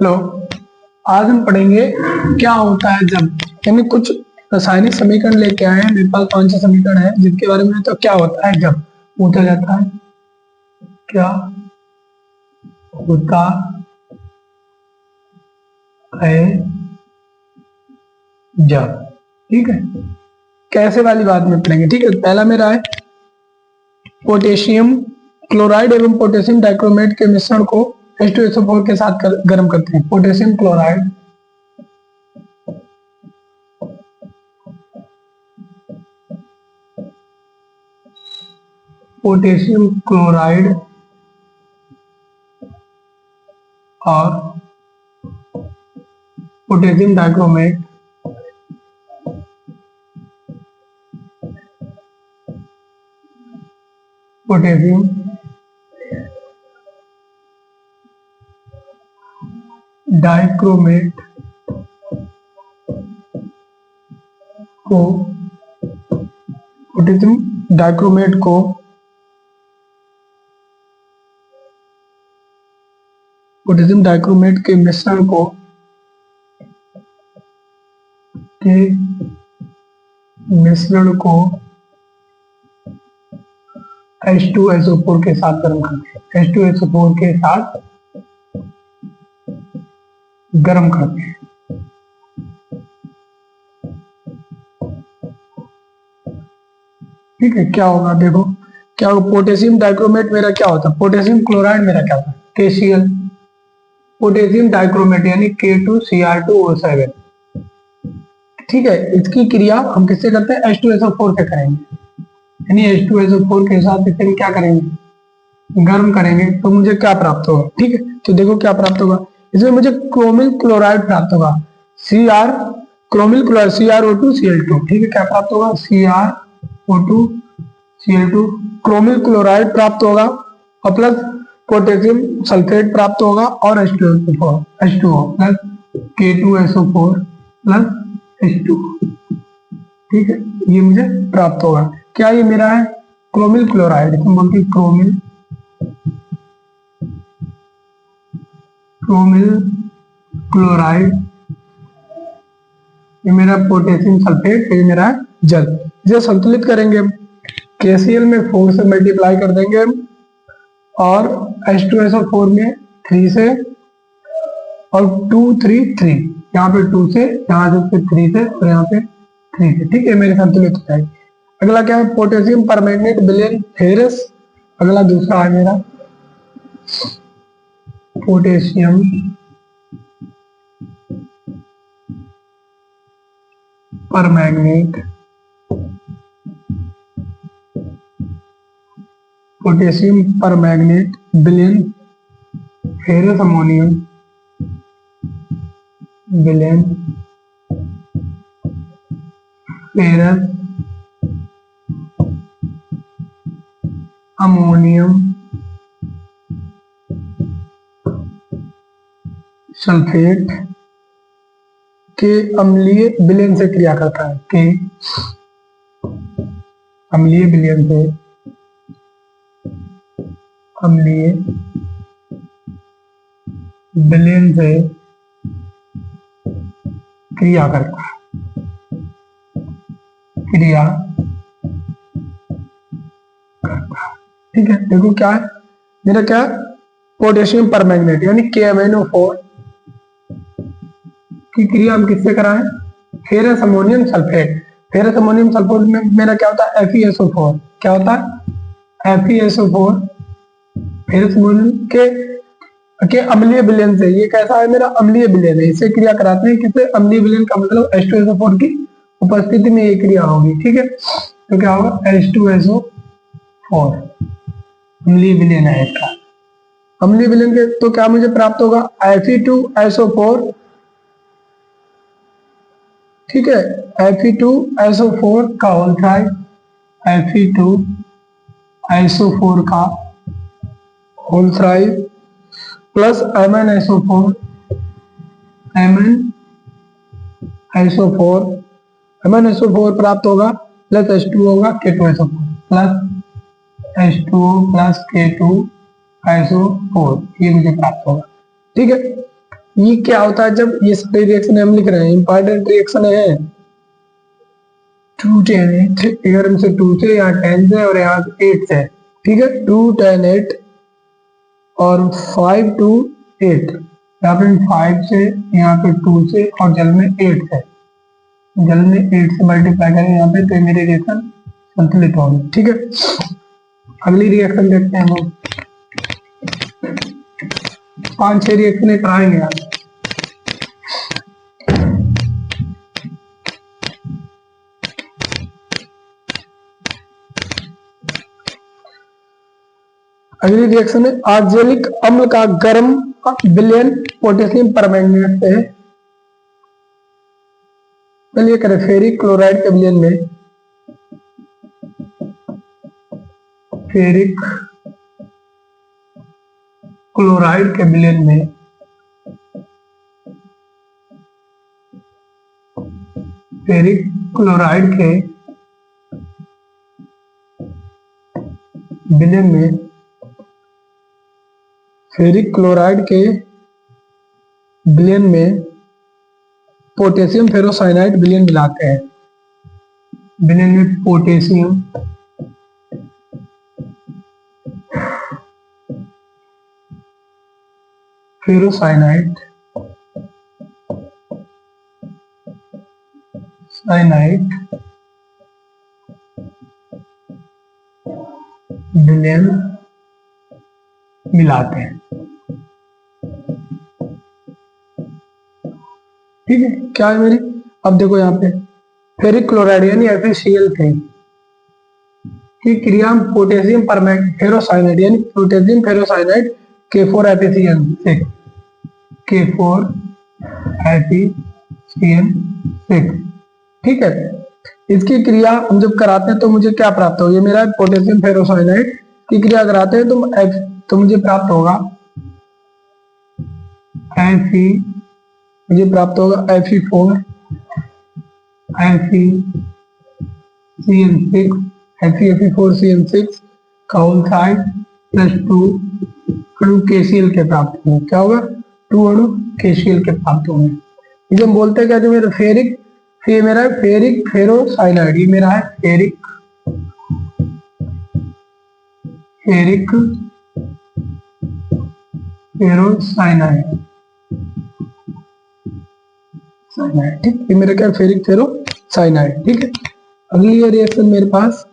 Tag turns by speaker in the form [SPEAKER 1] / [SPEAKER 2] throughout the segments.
[SPEAKER 1] Hello. आज हम पढ़ेंगे क्या होता है जब, यानी कुछ रासायनिक समीकरण लेके आए हैं मेरे पास। कौन से समीकरण है जिनके बारे में तो क्या होता है जब पूछा जाता है, क्या होता है जब। ठीक है, कैसे वाली बात में पढ़ेंगे। ठीक है, पहला मेरा है पोटेशियम क्लोराइड एवं पोटेशियम डाइक्रोमेट के मिश्रण को H2SO4 के साथ गर्म करते हैं। पोटेशियम क्लोराइड पोटेशियम क्लोराइड और पोटेशियम डाइक्रोमेट पोटेशियम डाइक्रोमेट को पोटेशियम डाइक्रोमेट को पोटेशियम डाइक्रोमेट के मिश्रण को H2SO4 के साथ गर्म करते हैं। H2SO4 के साथ गर्म करते हैं। ठीक है, क्या होगा देखो, क्या होगा। पोटेशियम डाइक्रोमेट मेरा क्या होता है, पोटेशियम क्लोराइड मेरा क्या होता है KCl। पोटेशियम डाइक्रोमेट यानी K2Cr2O7। ठीक है, इसकी क्रिया हम किससे करते हैं, H2SO4 से करेंगे। यानी H2SO4 के साथ इसे हम क्या करेंगे, गर्म करेंगे। तो मुझे क्या प्राप्त होगा, ठीक है। तो देखो क्या प्राप्त होगा, इसमें मुझे क्रोमिल क्लोराइड प्राप्त होगा। Cr chromyl chloride CrO2Cl2। ठीक है, क्या प्राप्त होगा, CrO2Cl2 क्रोमिल क्लोराइड प्राप्त होगा और प्लस पोटेशियम सल्फेट प्राप्त होगा और H2O plus K2SO4 plus H2O। ठीक है, ये मुझे प्राप्त होगा। क्या ये मेरा है क्रोमिल क्लोराइड, हम बोलते हैं क्रोमिल क्लोराइड। ये मेरा पोटेशियम सल्फेट, ये मेरा है जल। इसे संतुलित करेंगे हम, KCl में 4 से मल्टीप्लाई कर देंगे हम और H2SO4 में 3 से और 2 3 3, यहाँ पे 2 से, यहाँ से 3 से और यहाँ पे 3 से। ठीक है, मेरे संतुलित हो जाएगी। अगला क्या है पोटेशियम परमैंगनेट विलयन फेरस। अगला दूसरा है मेरा पोटेशियम परमैंगनेट विलयन फेरस अमोनियम विलयन फेरस अमोनियम सल्फेट के अम्लीय विलयन से क्रिया करता है। के अम्लीय विलयन से क्रिया करता है। ठीक है, देखो क्या है मेरा, क्या है पोटेशियम परमैंगनेट यानी KMnO4 की क्रिया हम किससे कराएं, ferrous ammonium sulphate. Ferrous ammonium sulphate में मेरा क्या होता है FeSO4। क्या होता है FeSO4 फेरस अमोनियम के अम्लीय विलयन से। ये कैसा है मेरा अम्लीय विलयन है, इससे क्रिया कराते हैं। किससे, अम्लीय विलयन का मतलब H2SO4 की उपस्थिति में ये क्रिया होगी। ठीक है, तो क्या होगा H2SO4 अम्लीय विलयन है इसका। अम्लीय विलयन के तो क्या मुझे प्राप्त होगा Fe2SO4। ठीक है, Fe2SO4 का होल थ्राइड, Fe2SO4 का होल थ्राइड प्लस MnSO4 प्राप्त होगा प्लस H2 होगा K2SO4 plus H2O plus K2SO4, ये मुझे प्राप्त होगा। ठीक है, ये क्या होता है जब ये सारे रिएक्शन हम लिख रहे हैं, इंपॉर्टेंट रिएक्शन है। 2 10 8, अगर हमसे 2 से यहाँ 10 से और यहाँ 8 से, ठीक है, 2 10 8 और 5 2 8, यहाँ पे 5 से, यहाँ पे 2 से और जल में 8 से, जल में 8 से मल्टीप्लाई करें यहाँ पे, तो मेरी रिएक्शन संतुलित होगी। ठीक है, अगली रिएक्शन देखते हैं हम। 5-6 रिएक्शन कराएंगे आप। अगली रिएक्शन है आर्सेनिक अम्ल का गर्म विलयन पोटेशियम परमैंगनेट से, चलिए करें फेरिक क्लोराइड के विलयन में, फेरिक क्लोराइड के विलयन में फेरिक क्लोराइड के विलयन में फेरिक क्लोराइड के विलयन में पोटेशियम फेरोसाइनाइड विलयन मिलाते हैं। विलयन में पोटेशियम फेरोसाइनाइड विलयन मिलाते हैं। ठीक है, क्या है मेरी, अब देखो यहाँ पे फेरिक क्लोराइड यानी FeCl3 की क्रिया पोटेशियम फेरोसाइनाइड यानी पोटेशियम फेरोसाइनाइड K4FeCl6 ठीक है, इसकी क्रिया हम जब कराते हैं तो मुझे क्या प्राप्त होगा, ये मेरा पोटेशियम फेरोसाइनाइड की क्रिया कराते हैं तो मुझे प्राप्त होगा Fe4 Fe4CN6 का होल साइड प्लस 2 अणु KCl के प्राप्त होंगे। क्या होगा, 2 अणु KCl के प्राप्त होंगे। जब बोलते हैं क्या, जो मेरा फेरिक फेरोसाइनाइड, ये मेरा है फेरिक फेरोसाइनाइड, ठीक, ये मेरा क्या फेरिक फेरोसाइनाइड। ठीक है, अगली ये रिएक्शन मेरे पास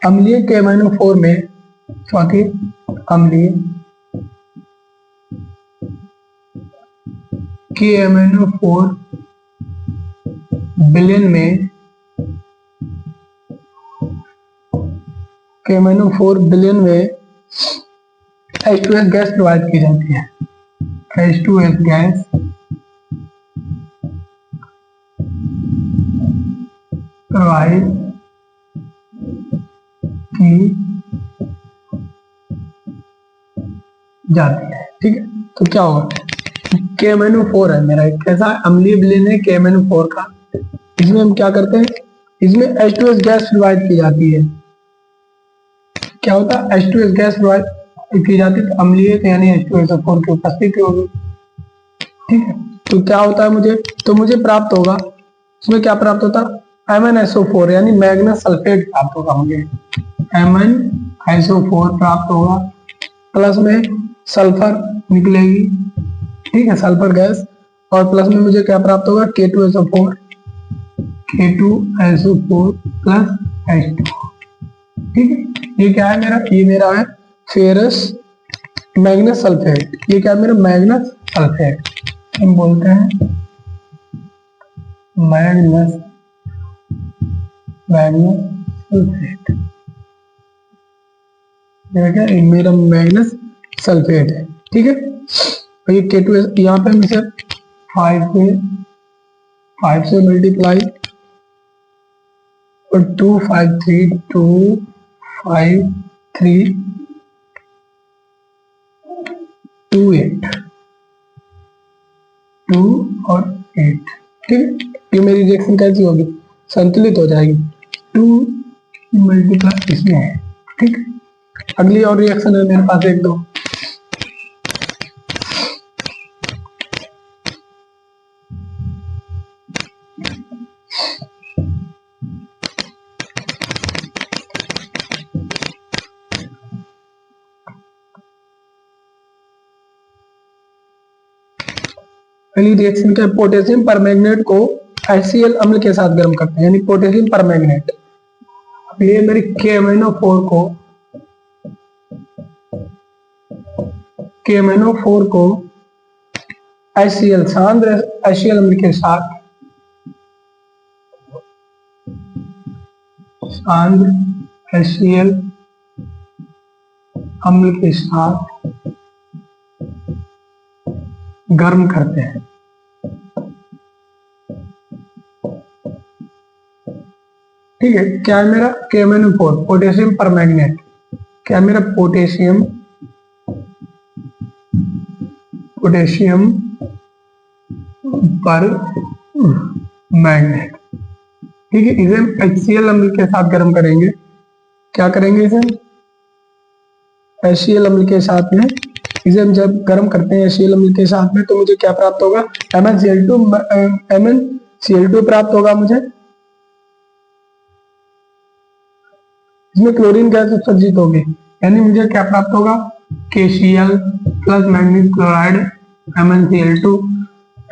[SPEAKER 1] अम्लीय KMnO4 में, चौथी अम्लीय KMnO4 विलयन में H2S गैस प्रोवाइड की जाती है। H2S गैस प्रोवाइड की जाती है। ठीक है, तो क्या होगा, KMnO4 है मेरा, एक कैसा अम्लीय विलयन है KMnO4 का। इसमें हम क्या करते हैं, इसमें H2S गैस प्रोवाइड की जाती है। क्या होता है, H2S गैस प्रोवाइड की जाती है तो अम्लीय यानी H2SO4 की उपस्थिति होगी। ठीक है, तो क्या होता है, मुझे प्राप्त होगा, इसमें क्या प्राप्त होता है, MnSO4 यानी मैग्नस सल्फेट प्राप्त होगा मुझे, MnSO4 प्राप्त होगा, प्लस में सल्फर निकलेगी। ठीक है, सल्फर गैस, और प्लस में मुझे क्या प्राप्त होगा, K2SO4 प्लस H2। ठीक है, ये क्या है मेरा, ये मेरा है फेरस मैग्नस सल्फेट, ये क्या है मेरा मैग्नस सल्फेट, हम बोलते हैं मैग्नस सल्फेट, क्या मेरा मैग्नस सल्फेट है। ठीक है, और ये K2S यहाँ पे हम इसे 5 से मल्टीप्लाई और 2 5 3 2 5 3 2 8 2 और 8। ठीक है, ये मेरी रिएक्शन कैसी होगी, संतुलित हो जाएगी, 2 मल्टीप्लाई इसमें है। ठीक, अगली और रिएक्शन है मेरे पास 1 2, पहली रिएक्शन क्या है, पोटेशियम परमैंगनेट को HCl अम्ल के साथ गर्म करते हैं, यानी पोटेशियम परमैंगनेट। अब ये मेरी KMnO4 को HCl सांद्र HCl अम्ल के साथ HCl अम्ल के साथ गर्म करते हैं। ठीक है, क्या है मेरा KMnO4 पोटेशियम परमैंगनेट, क्या है मेरा पोटेशियम परमैंगनेट। ठीक है, इसे HCl अम्ल के साथ गर्म करेंगे। क्या करेंगे इसे HCl अम्ल के साथ में, इसे हम जब गर्म करते हैं HCl अम्ल के साथ में तो मुझे क्या प्राप्त होगा, MnCl2 प्राप्त होगा मुझे। इसमें क्लोरीन गैस उत्सर्जित होगी, यानी मुझे क्या प्राप्त होगा, KCl plus manganese chloride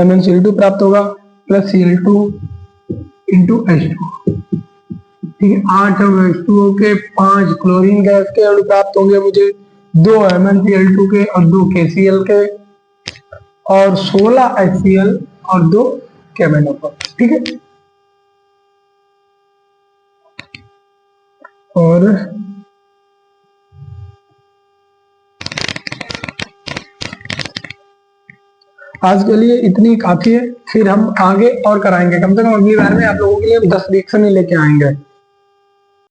[SPEAKER 1] MnCl2 प्राप्त होगा प्लस Cl2 इंटू H2। ठीक है, 8 H2O के 5 क्लोरीन गैस के अणु प्राप्त होंगे मुझे, 2 MnCl2 के और 2 KCl के, और 16 HCl और 2 KMnO4। ठीक है, और आज के लिए इतनी काफी है, फिर हम आगे और कराएंगे। कम से कम अगली बार में आप लोगों के लिए 10 रिएक्शन ही लेके आएंगे।